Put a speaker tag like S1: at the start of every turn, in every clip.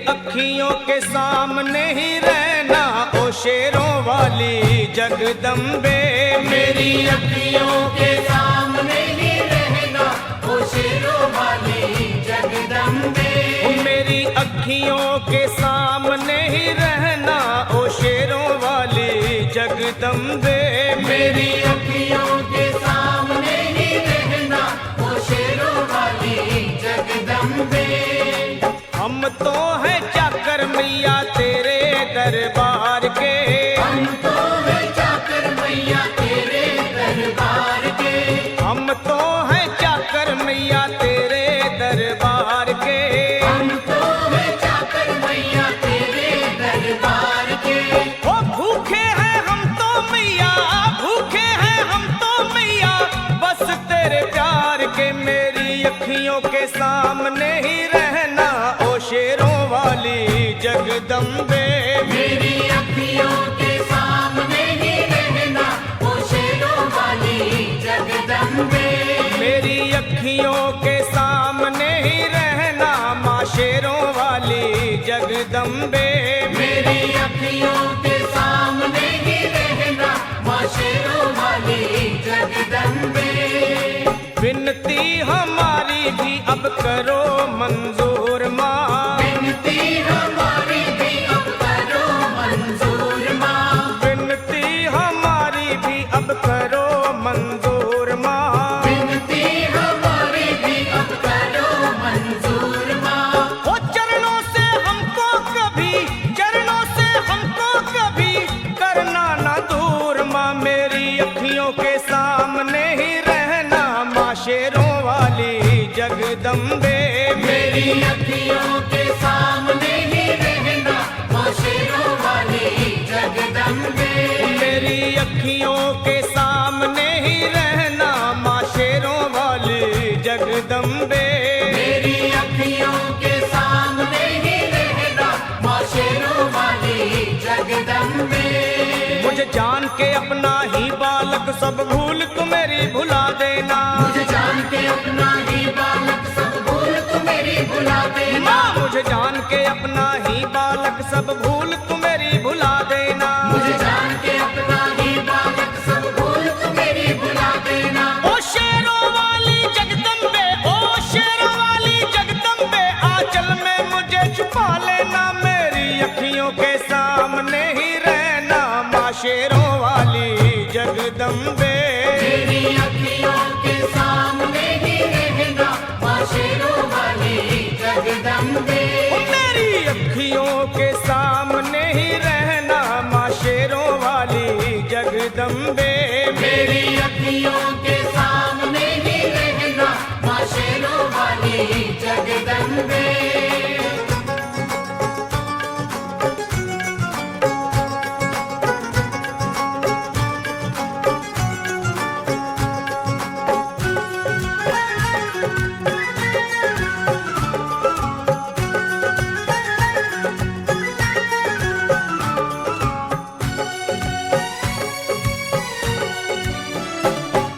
S1: अखियों के सामने ही रहना ओ शेरों वाली जगदम्बे।
S2: मेरी अखियों के सामने ही रहना ओ शेरों वाली जगदम्बे।
S1: मेरी अखियों के सामने ही रहना ओ शेरों वाली जगदम्बे।
S2: मेरी अखियों के सामने ही रहना ओ शेरों वाली जगदम्बे।
S1: हम तो हैं चाकर मैया तेरे दरबार के।
S2: हम तो हैं चाकर मैया तेरे दरबार के।
S1: हम तो हैं चाकर मैया तेरे दरबार के।
S2: हम तो हैं चाकर मैया तेरे दरबार के।
S1: ओ भूखे हैं हम तो मैया, भूखे हैं हम तो मैया बस तेरे प्यार के। मेरी अखियों के सामने ही रहना ओ शेरों वाली जगदम्बे।
S2: मेरी अखियों के सामने ही रहना ओ शेरों वाली जगदम्बे।
S1: मेरी अखियों के सामने ही रहना माँ शेरों वाली जगदम्बे।
S2: मेरी अखियों के सामने ही रहना माँ शेरों वाली जगदम्बे।
S1: विनती हमारी भी अब करो मंजूर माँ।
S2: विनती हमारी भी अब करो मंजूर माँ।
S1: विनती हमारी भी अब करो मंजूर माँ।
S2: विनती हमारी भी अब करो मंजूर माँ।
S1: ओ चरणों से हमको कभी, चरणों से हमको कभी करना ना दूर माँ। मेरी अखियों के सामने ही रहना माँ शेरों वाली जगदम्बे।
S2: मेरी अखियों के सामने ही रहना माँ शेरों वाली जगदम्बे।
S1: मेरी अखियों के सामने ही रहना माँ शेरों वाली जगदम्बे।
S2: मेरी अखियों के सामने ही रहना माँ शेरों वाली जगदम्बे।
S1: मुझे जान के अपना ही बालक सब भूल तू मेरी भुला देना।
S2: मुझे जान के अपना ही बालक सब भूल तू मेरी भुला देना।
S1: माँ मुझे जान के अपना ही बालक सब भूल तू मेरी भुला देना।
S2: मुझे जान के अपना ही बालक सब भूल तू मेरी भुला देना।
S1: ओ शेरों वाली जगदम्बे, ओ शेरों वाली जगदम्बे आंचल में मुझे छुपा लेना। मेरी अखियों के सामने ही रहना माँ शेरों वाली जगदम्बे।
S2: मेरी अखियों के सामने ही रहना माँ शेरों वाली जगदम्बे।
S1: मेरी अखियों के सामने ही रहना माँ शेरों वाली जगदम्बे।
S2: मेरी अखियों के सामने ही रहना माँ शेरों वाली जगदम्बे।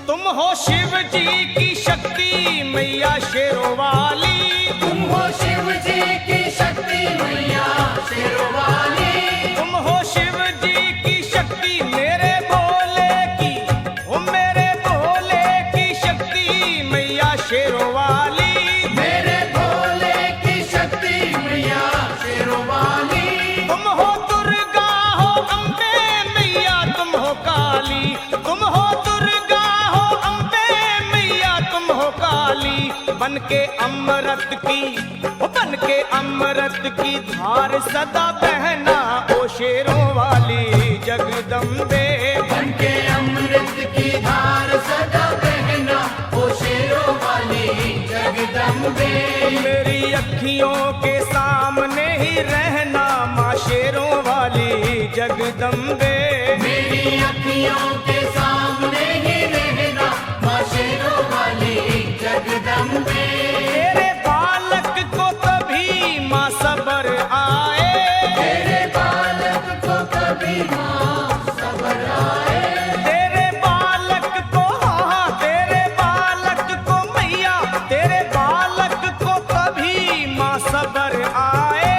S1: तुम हो शिव जी की शक्ति मैया शेरों वाली।
S2: तुम हो शिव जी की शक्ति मैया शेरों वाली।
S1: तुम हो शिव जी की शक्ति मेरे भोले की, ओ मेरे भोले की शक्ति मैया शेरों वाली।
S2: मेरे भोले की शक्ति मैया शेरों वाली।
S1: तुम हो दुर्गा हो अम्बे मैया तुम हो काली। तुम हो दुर्गा हो अम्बे मैया तुम हो काली। बन के अमृत की, बन के अमृत की धार सदा बहना ओ शेरों वाली जगदम्बे।
S2: बन के अमृत की धार सदा बहना ओ शेरों वाली जगदम्बे।
S1: मेरी अखियों के सामने ही रहना माँ शेरों वाली जगदम्बे।
S2: मेरी अखियों के सामने ही रहना माँ शेरों वाली जगदम्बे।
S1: तेरे बालक को कभी माँ सबर आए।
S2: तेरे बालक को कभी माँ सबर आए।
S1: तेरे बालक को, हाँ तेरे बालक को मैया, तेरे बालक को कभी माँ सबर आए।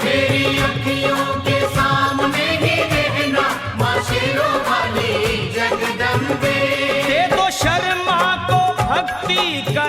S2: मेरी अखियों के सामने ही रहना माँ शेरों वाली जगदम्बे।
S1: दे दो शर्मा को भक्ति का